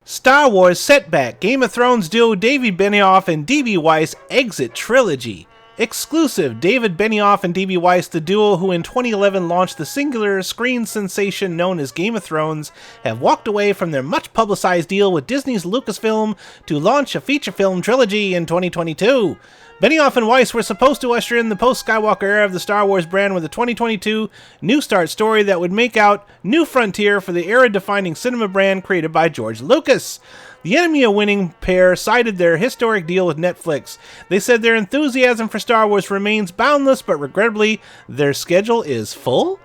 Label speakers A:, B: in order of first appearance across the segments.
A: Star Wars setback. Game of Thrones duo David Benioff and D.B. Weiss exit trilogy. Exclusive. David Benioff and D.B. Weiss, the duo who in 2011 launched the singular screen sensation known as Game of Thrones, have walked away from their much-publicized deal with Disney's Lucasfilm to launch a feature film trilogy in 2022. Benioff and Weiss were supposed to usher in the post-Skywalker era of the Star Wars brand with a 2022 New Start story that would make out new frontier for the era-defining cinema brand created by George Lucas. The Emmy-winning pair cited their historic deal with Netflix. They said their enthusiasm for Star Wars remains boundless, but regrettably, their schedule is full?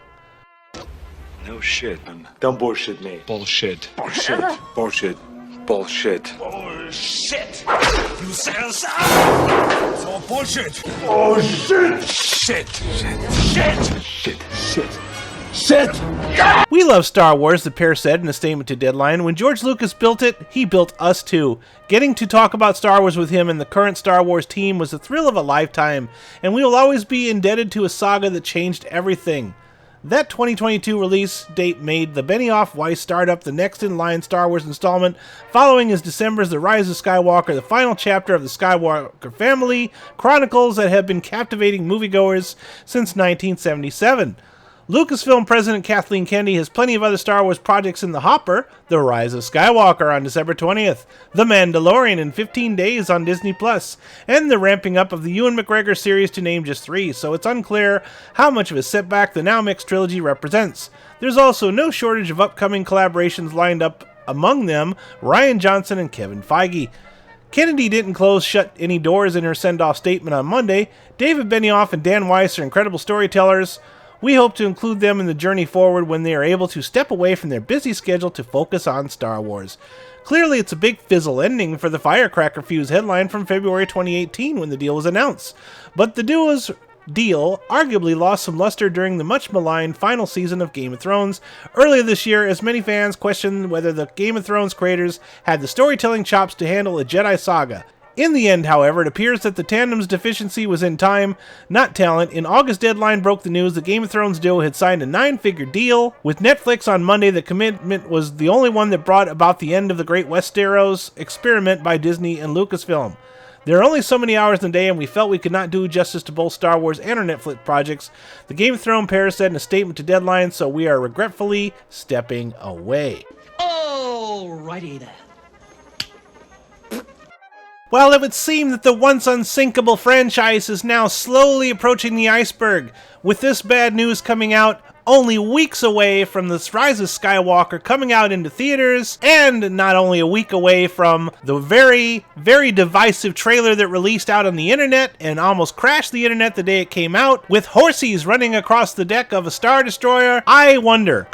B: No shit, man. Don't bullshit me. Bullshit. Bullshit. Bullshit. Bullshit. Bullshit. You said so. It's all bullshit. Oh shit. Shit. Shit. Shit. Shit. Shit. Shit.
A: We love Star Wars, the pair said in a statement to Deadline. When George Lucas built it, he built us too. Getting to talk about Star Wars with him and the current Star Wars team was the thrill of a lifetime, and we will always be indebted to a saga that changed everything. That 2022 release date made the Benioff-Weiss startup the next-in-line Star Wars installment, following his December's The Rise of Skywalker, the final chapter of the Skywalker family chronicles that have been captivating moviegoers since 1977. Lucasfilm President Kathleen Kennedy has plenty of other Star Wars projects in the hopper. The Rise of Skywalker on December 20th, The Mandalorian in 15 days on Disney+, and the ramping up of the Ewan McGregor series to name just 3, so it's unclear how much of a setback the now mixed trilogy represents. There's also no shortage of upcoming collaborations lined up, among them Rian Johnson and Kevin Feige. Kennedy didn't shut any doors in her send-off statement on Monday. David Benioff and Dan Weiss are incredible storytellers. We hope to include them in the journey forward when they are able to step away from their busy schedule to focus on Star Wars. Clearly, it's a big fizzle ending for the Firecracker Fuse headline from February 2018 when the deal was announced. But the duo's deal arguably lost some luster during the much-maligned final season of Game of Thrones earlier this year, as many fans questioned whether the Game of Thrones creators had the storytelling chops to handle a Jedi saga. In the end, however, it appears that the tandem's deficiency was in time, not talent. In August, Deadline broke the news the Game of Thrones duo had signed a 9-figure deal with Netflix on Monday. The commitment was the only one that brought about the end of the Great Westeros experiment by Disney and Lucasfilm. There are only so many hours in a day, and we felt we could not do justice to both Star Wars and our Netflix projects, the Game of Thrones pair said in a statement to Deadline, so we are regretfully stepping away.
C: Alrighty then.
A: Well, it would seem that the once unsinkable franchise is now slowly approaching the iceberg, with this bad news coming out only weeks away from the Rise of Skywalker coming out into theaters, and not only a week away from the very, very divisive trailer that released out on the internet and almost crashed the internet the day it came out, with horses running across the deck of a Star Destroyer. I wonder,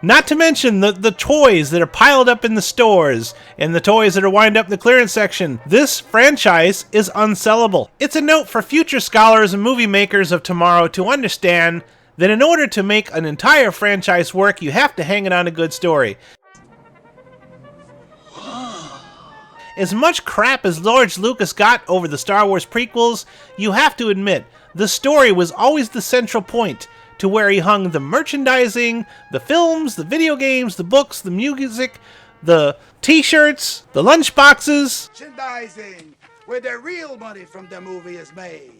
A: not to mention the toys that are piled up in the stores, and the toys that are lined up in the clearance section. This franchise is unsellable. It's a note for future scholars and movie makers of tomorrow to understand that in order to make an entire franchise work, you have to hang it on a good story. As much crap as George Lucas got over the Star Wars prequels, you have to admit, the story was always the central point to where he hung the merchandising, the films, the video games, the books, the music, the t-shirts, the lunchboxes.
D: Merchandising, where the real money from the movie is made.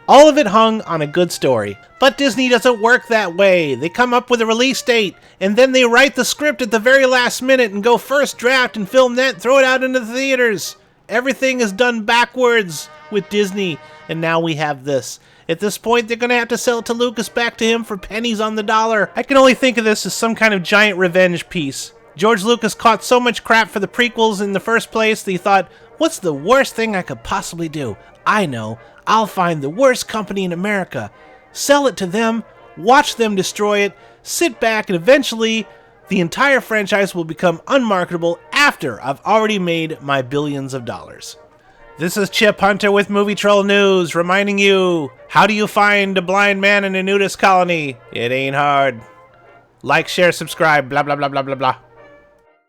A: All of it hung on a good story. But Disney doesn't work that way. They come up with a release date, and then they write the script at the very last minute and go first draft and film that and throw it out into the theaters. Everything is done backwards with Disney, and now we have this. At this point, they're going to have to sell it to Lucas back to him for pennies on the dollar. I can only think of this as some kind of giant revenge piece. George Lucas caught so much crap for the prequels in the first place that he thought, what's the worst thing I could possibly do? I know. I'll find the worst company in America, sell it to them, watch them destroy it, sit back, and eventually the entire franchise will become unmarketable after I've already made my billions of dollars. This is Chip Hunter with Movie Troll News, reminding you, how do you find a blind man in a nudist colony? It ain't hard. Like, share, subscribe, blah, blah, blah, blah, blah, blah.